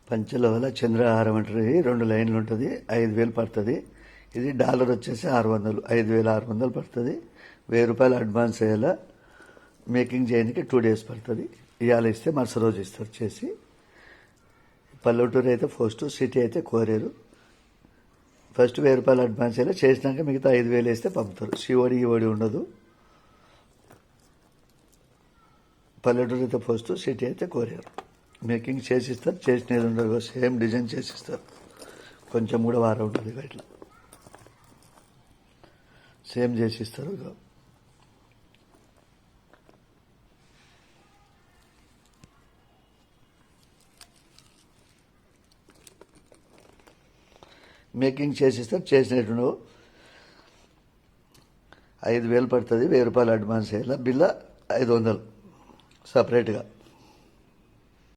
పంచలోహల చంద్రహారం అంటారు. 2 లైన్లు ఉంటుంది, 5,000 పడుతుంది. ఇది డాలర్ వచ్చేసి 600, 5,600 పడుతుంది. 1,000 రూపాయలు అడ్వాన్స్ అయ్యేలా మేకింగ్ చేయడానికి 2 days పడుతుంది. ఇవాళ ఇస్తే మరుసటి రోజు ఇస్తారు చేసి. పల్లెటూరు అయితే ఫస్ట్, సిటీ అయితే కోరేరు. ఫస్ట్ 1,000 రూపాయలు అడ్వాన్స్ అయ్యేలా చేసినాక మిగతా 5,000 వేస్తే పంపుతారు. సిఓడి ఈఓడి ఉండదు. పల్లెటూరు అయితే ఫస్ట్, సిటీ అయితే కోరేరు. మేకింగ్ చేసిస్తారు, చేసినది ఉండదు, సేమ్ డిజైన్ చేసిస్తారు. కొంచెం కూడా వారం ఉంటుంది ఇట్లా సేమ్ చేసిస్తారు. మేకింగ్ చేసిస్తారు, చేసినట్టు 5,000 పడుతుంది. 1,000 రూపాయలు అడ్వాన్స్ అయ్యేలా బిల్ల 500 సపరేట్గా.